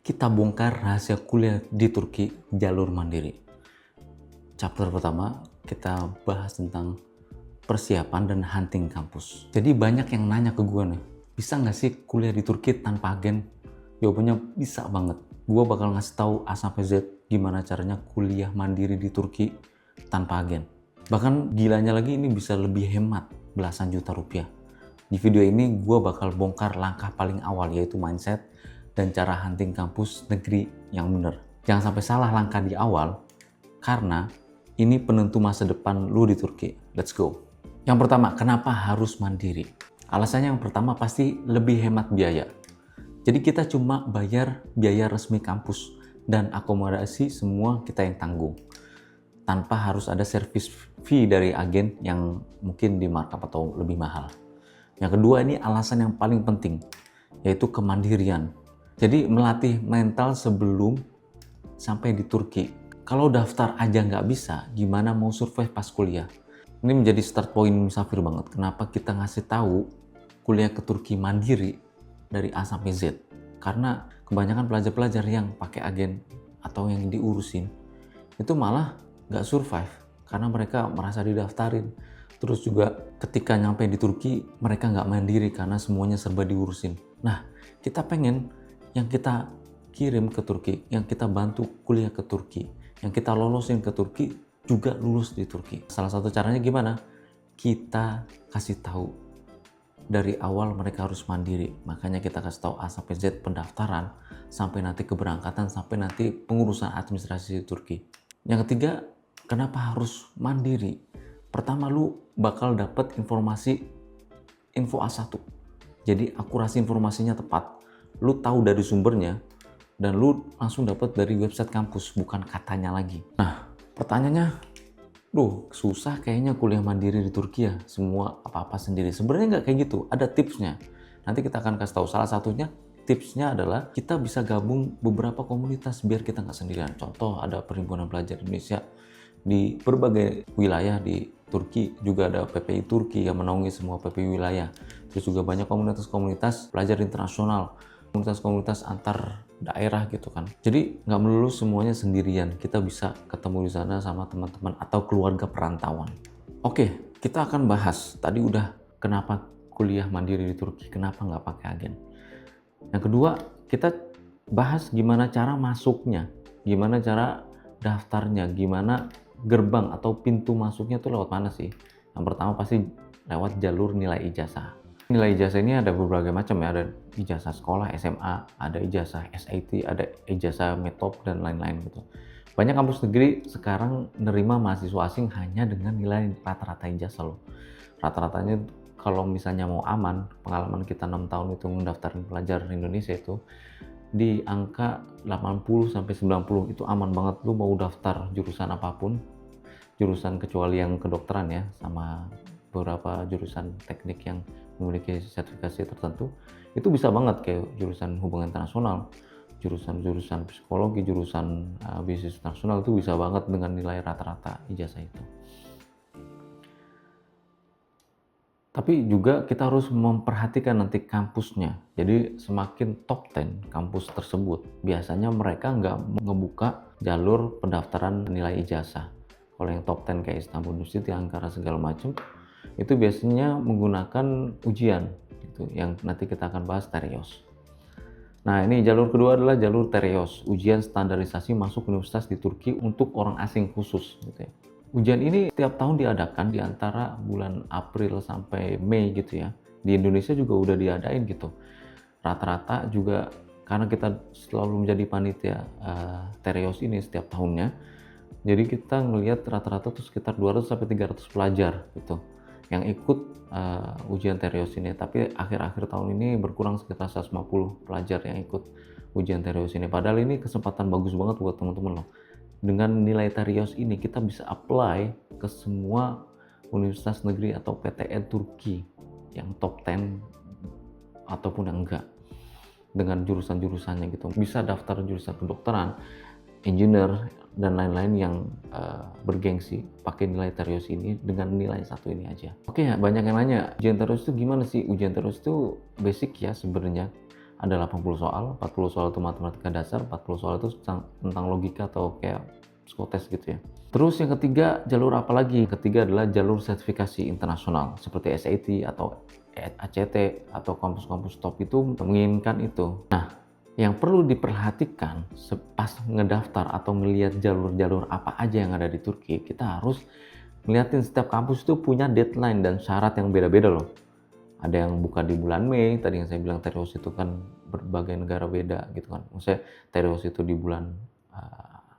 Kita bongkar rahasia kuliah di Turki jalur mandiri. Chapter pertama, kita bahas tentang persiapan dan hunting kampus. Jadi banyak yang nanya ke gue nih, bisa nggak sih kuliah di Turki tanpa agen? Jawabannya bisa banget. Gue bakal ngasih tahu A sampai Z gimana caranya kuliah mandiri di Turki tanpa agen. Bahkan gilanya lagi ini bisa lebih hemat belasan juta rupiah. Di video ini gue bakal bongkar langkah paling awal, yaitu mindset dan cara hunting kampus negeri yang bener. Jangan sampai salah langkah di awal, karena ini penentu masa depan lu di Turki. Let's go. Yang pertama, kenapa harus mandiri? Alasannya yang pertama pasti lebih hemat biaya. Jadi kita cuma bayar biaya resmi kampus dan akomodasi semua kita yang tanggung, tanpa harus ada service fee dari agen yang mungkin di markup atau lebih mahal. Yang kedua, ini alasan yang paling penting, yaitu kemandirian. Jadi melatih mental sebelum sampai di Turki. Kalau daftar aja nggak bisa, gimana mau survive pas kuliah? Ini menjadi start point Musafir banget. Kenapa kita ngasih tahu kuliah ke Turki mandiri dari A sampai Z? Karena kebanyakan pelajar-pelajar yang pakai agen atau yang diurusin itu malah nggak survive karena mereka merasa didaftarin. Terus juga ketika nyampe di Turki mereka nggak mandiri karena semuanya serba diurusin. Nah, kita pengen yang kita kirim ke Turki, yang kita bantu kuliah ke Turki, yang kita lolosin ke Turki juga lulus di Turki. Salah satu caranya gimana? Kita kasih tahu dari awal mereka harus mandiri. Makanya kita kasih tahu A sampai Z pendaftaran, sampai nanti keberangkatan, sampai nanti pengurusan administrasi di Turki. Yang ketiga, kenapa harus mandiri? Pertama, lu bakal dapat info A1. Jadi akurasi informasinya tepat. Lu tahu dari sumbernya dan lu langsung dapat dari website kampus, bukan katanya lagi. Nah, pertanyaannya, susah kayaknya kuliah mandiri di Turki ya, semua apa-apa sendiri. Sebenarnya nggak kayak gitu, ada tipsnya. Nanti kita akan kasih tahu. Salah satunya, tipsnya adalah kita bisa gabung beberapa komunitas biar kita nggak sendirian. Contoh, ada Perhimpunan Pelajar Indonesia di berbagai wilayah di Turki, juga ada PPI Turki yang menaungi semua PPI wilayah. Terus juga banyak komunitas-komunitas pelajar internasional, komunitas-komunitas antar daerah gitu kan. Jadi nggak melulu semuanya sendirian, kita bisa ketemu di sana sama teman-teman atau keluarga perantauan. Oke, kita akan bahas tadi udah kenapa kuliah mandiri di Turki, kenapa nggak pakai agen. Yang kedua, kita bahas gimana cara masuknya, gimana cara daftarnya, gimana gerbang atau pintu masuknya tuh lewat mana sih. Yang pertama pasti lewat jalur nilai ijazah. Nilai ijazah ini ada berbagai macam ya, ada ijazah sekolah SMA, ada ijazah SAT, ada ijazah metop dan lain-lain gitu. Banyak kampus negeri sekarang nerima mahasiswa asing hanya dengan nilai rata-rata ijazah loh. Rata-ratanya kalau misalnya mau aman, pengalaman kita 6 tahun itu mendaftarin pelajar Indonesia itu di angka 80 sampai 90 itu aman banget. Lu mau daftar jurusan apapun, jurusan kecuali yang kedokteran ya, sama beberapa jurusan teknik yang memiliki sertifikasi tertentu, itu bisa banget kayak jurusan hubungan internasional, jurusan psikologi, jurusan bisnis internasional, itu bisa banget dengan nilai rata-rata ijazah itu. Tapi juga kita harus memperhatikan nanti kampusnya. Jadi semakin top 10 kampus tersebut, biasanya mereka nggak ngebuka jalur pendaftaran nilai ijazah. Kalau yang top 10 kayak Istanbul University, Ankara segala macam, itu biasanya menggunakan ujian gitu, yang nanti kita akan bahas Terios. Nah, ini jalur kedua adalah jalur Terios, ujian standarisasi masuk universitas di Turki untuk orang asing khusus gitu ya. Ujian ini tiap tahun diadakan di antara bulan April sampai Mei gitu ya. Di Indonesia juga udah diadain gitu. Rata-rata juga karena kita selalu menjadi panitia Terios ini setiap tahunnya, jadi kita ngelihat rata-rata tuh sekitar 200 sampai 300 pelajar gitu yang ikut ujian Terios ini. Tapi akhir-akhir tahun ini berkurang sekitar 150 pelajar yang ikut ujian Terios ini. Padahal ini kesempatan bagus banget buat teman-teman loh. Dengan nilai Terios ini kita bisa apply ke semua universitas negeri atau PTN Turki yang top 10 ataupun yang enggak, dengan jurusan-jurusannya gitu. Bisa daftar jurusan kedokteran, engineer, dan lain-lain yang bergengsi pakai nilai Terios ini dengan nilai satu ini aja. Oke, banyak yang nanya, ujian Terios itu gimana sih? Ujian Terios itu basic ya sebenarnya. Ada 80 soal, 40 soal itu matematika dasar, 40 soal itu tentang logika atau kayak psikotes gitu ya. Terus yang ketiga, jalur apa lagi? Yang ketiga adalah jalur sertifikasi internasional seperti SAT atau ACT atau kampus-kampus top itu menginginkan itu. Nah, yang perlu diperhatikan pas ngedaftar atau ngelihat jalur-jalur apa aja yang ada di Turki, kita harus ngeliatin setiap kampus itu punya deadline dan syarat yang beda-beda loh. Ada yang buka di bulan Mei, tadi yang saya bilang Terios itu kan berbagai negara beda gitu kan. Maksudnya Terios itu di bulan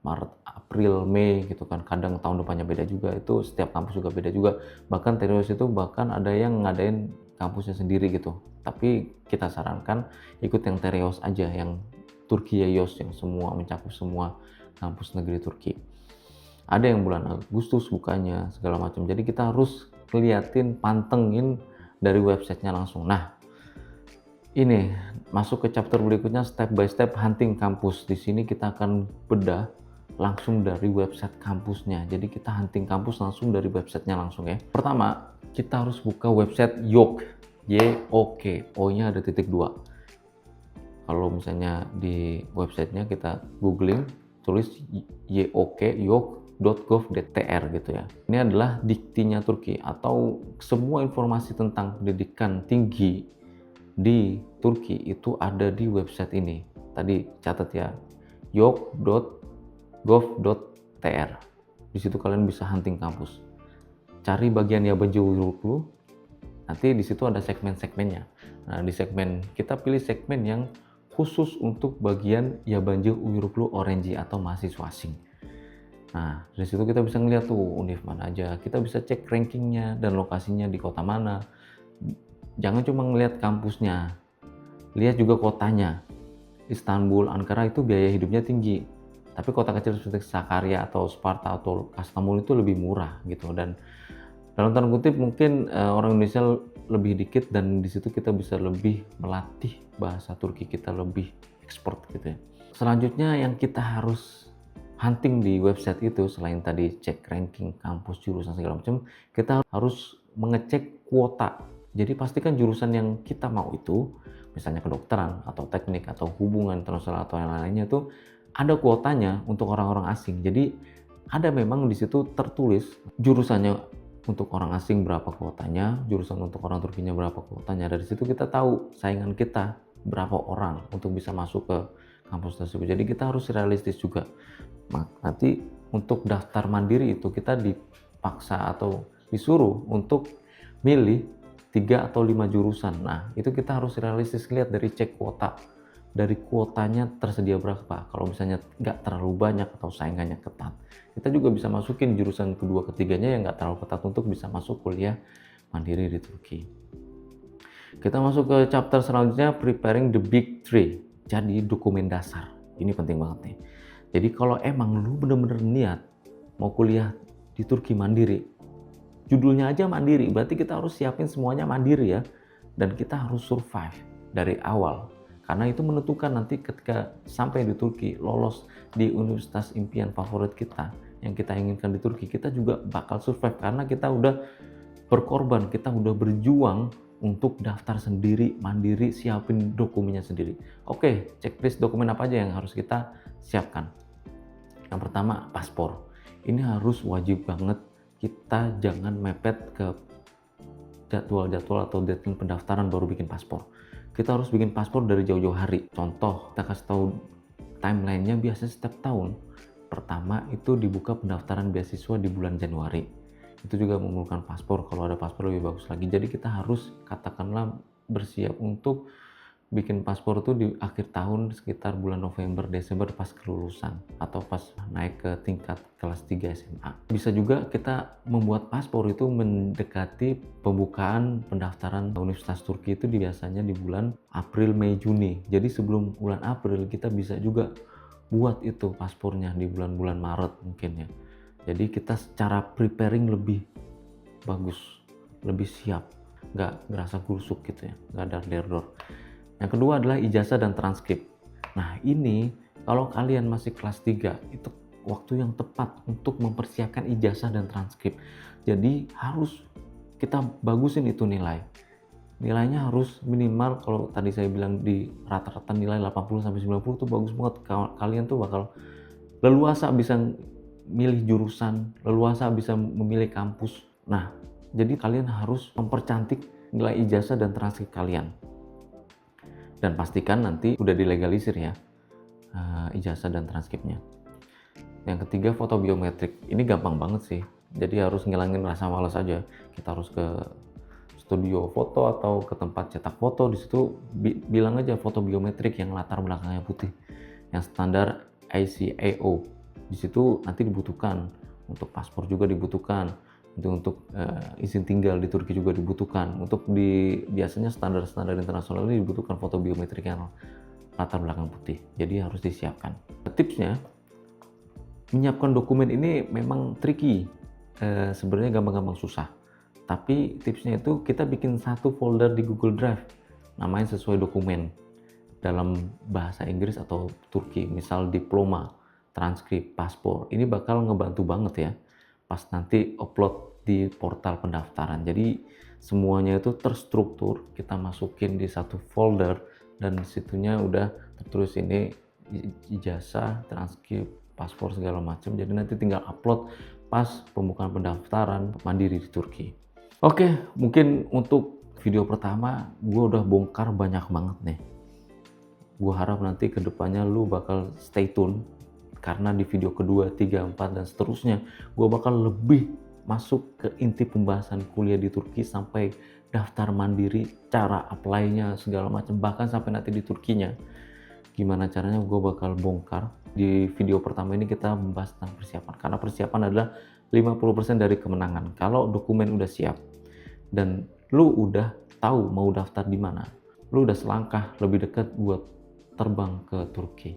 Maret, April, Mei gitu kan. Kadang tahun depannya beda juga, itu setiap kampus juga beda juga. Bahkan Terios itu bahkan ada yang ngadain kampusnya sendiri gitu. Tapi kita sarankan ikut yang Terios aja, yang Turki Yayos, yang semua mencakup semua kampus negeri Turki. Ada yang bulan Agustus bukanya segala macam. Jadi kita harus ngeliatin, pantengin dari websitenya langsung. Nah, ini masuk ke chapter berikutnya, step by step hunting kampus. Di sini kita akan bedah langsung dari website kampusnya. Jadi kita hunting kampus langsung dari websitenya langsung ya. Pertama, kita harus buka website YOK. Y-O-K. O-nya ada titik 2. Kalau misalnya di websitenya kita googling, tulis YOK, yok.gov.tr gitu ya. Ini adalah diktinya Turki, atau semua informasi tentang pendidikan tinggi di Turki itu ada di website ini. Tadi catat ya, yok.gov.tr. Di situ kalian bisa hunting kampus. Cari bagian Yabancı Uyruklu. Nanti di situ ada segmen-segmennya. Nah, di segmen kita pilih segmen yang khusus untuk bagian Yabancı Uyruklu Öğrenci atau mahasiswa asing. Nah, dari situ kita bisa ngeliat tuh univ mana aja. Kita bisa cek rankingnya dan lokasinya di kota mana. Jangan cuma ngeliat kampusnya, lihat juga kotanya. Istanbul, Ankara itu biaya hidupnya tinggi. Tapi kota kecil seperti Sakarya atau Sparta atau Kastamonu itu lebih murah gitu. Dan dalam tanda kutip mungkin orang Indonesia lebih dikit, dan di situ kita bisa lebih melatih bahasa Turki kita, lebih ekspor gitu ya. Selanjutnya yang kita harus hunting di website itu, selain tadi cek ranking kampus, jurusan segala macam, kita harus mengecek kuota. Jadi pastikan jurusan yang kita mau itu, misalnya kedokteran atau teknik atau hubungan internasional atau yang lainnya itu ada kuotanya untuk orang-orang asing. Jadi ada memang di situ tertulis jurusannya untuk orang asing berapa kuotanya, jurusan untuk orang Turkinya berapa kuotanya. Dari situ kita tahu saingan kita berapa orang untuk bisa masuk ke kampus tersebut. Jadi kita harus realistis juga. Nanti untuk daftar mandiri itu kita dipaksa atau disuruh untuk milih 3 atau 5 jurusan. Nah, itu kita harus realistis lihat dari cek kuota. Dari kuotanya tersedia berapa. Kalau misalnya nggak terlalu banyak atau saingannya ketat, kita juga bisa masukin jurusan kedua ketiganya yang nggak terlalu ketat untuk bisa masuk kuliah mandiri di Turki. Kita masuk ke chapter selanjutnya, preparing the big three. Jadi dokumen dasar. Ini penting banget nih. Jadi kalau emang lu bener-bener niat mau kuliah di Turki mandiri, judulnya aja mandiri, berarti kita harus siapin semuanya mandiri ya. Dan kita harus survive dari awal. Karena itu menentukan nanti ketika sampai di Turki, lolos di universitas impian favorit kita yang kita inginkan di Turki, kita juga bakal survive karena kita udah berkorban, kita udah berjuang untuk daftar sendiri, mandiri, siapin dokumennya sendiri. Oke, checklist dokumen apa aja yang harus kita siapkan. Yang pertama, paspor. Ini harus wajib banget, kita jangan mepet ke jadwal-jadwal atau deadline pendaftaran baru bikin paspor. Kita harus bikin paspor dari jauh-jauh hari. Contoh, kita kasih tahu timelinenya biasanya setiap tahun. Pertama itu dibuka pendaftaran beasiswa di bulan Januari. Itu juga memerlukan paspor. Kalau ada paspor lebih bagus lagi. Jadi kita harus katakanlah bersiap untuk bikin paspor itu di akhir tahun sekitar bulan November, Desember pas kelulusan atau pas naik ke tingkat kelas 3 SMA. Bisa juga kita membuat paspor itu mendekati pembukaan pendaftaran Universitas Turki itu biasanya di bulan April, Mei, Juni. Jadi sebelum bulan April kita bisa juga buat itu paspornya di bulan-bulan Maret mungkin ya. Jadi kita secara preparing lebih bagus, lebih siap, nggak ngerasa kusuk gitu ya, nggak dar-der-dor. Yang kedua adalah ijazah dan transkrip. Nah ini kalau kalian masih kelas 3 itu waktu yang tepat untuk mempersiapkan ijazah dan transkrip. Jadi harus kita bagusin itu nilai. nilainya harus minimal, kalau tadi saya bilang di rata-rata nilai 80-90 tuh bagus banget. Kalian tuh bakal leluasa bisa milih jurusan, leluasa bisa memilih kampus. Nah, jadi kalian harus mempercantik nilai ijazah dan transkrip kalian. Dan pastikan nanti udah dilegalisir ya ijazah dan transkripnya. Yang ketiga, foto biometrik. Ini gampang banget sih. Jadi harus ngilangin rasa malas aja. Kita harus ke studio foto atau ke tempat cetak foto. Di situ bilang aja foto biometrik yang latar belakangnya putih, yang standar ICAO. Di situ nanti dibutuhkan untuk paspor, juga dibutuhkan untuk izin tinggal di Turki, juga dibutuhkan. Untuk biasanya standar internasional ini dibutuhkan foto biometrik yang latar belakang putih. Jadi harus disiapkan. Tipsnya, menyiapkan dokumen ini memang tricky. Sebenarnya gampang-gampang susah. Tapi tipsnya itu kita bikin satu folder di Google Drive, namanya sesuai dokumen dalam bahasa Inggris atau Turki, misal diploma, transkrip, paspor. Ini bakal ngebantu banget ya pas nanti upload di portal pendaftaran. Jadi semuanya itu terstruktur, kita masukin di satu folder dan disitunya udah tertulis ini ijazah, transkrip, paspor segala macam. Jadi nanti tinggal upload pas pembukaan pendaftaran mandiri di Turki. Oke, mungkin untuk video pertama gue udah bongkar banyak banget nih. Gue harap nanti kedepannya lu bakal stay tune, karena di video kedua, 3, 4 dan seterusnya gue bakal lebih masuk ke inti pembahasan kuliah di Turki sampai daftar mandiri, cara apply-nya segala macam, bahkan sampai nanti di Turkinya gimana caranya gue bakal bongkar. Di video pertama ini kita membahas tentang persiapan, karena persiapan adalah 50% dari kemenangan. Kalau dokumen udah siap dan lu udah tahu mau daftar di mana, lu udah selangkah lebih dekat buat terbang ke Turki.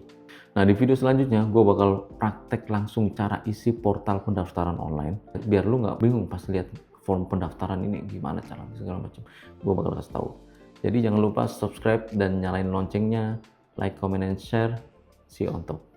Nah, di video selanjutnya gue bakal praktek langsung cara isi portal pendaftaran online, biar lu nggak bingung pas lihat form pendaftaran ini gimana cara segala macam. Gue bakal kasih tahu. Jadi jangan lupa subscribe dan nyalain loncengnya, like, comment, and share. See you on top.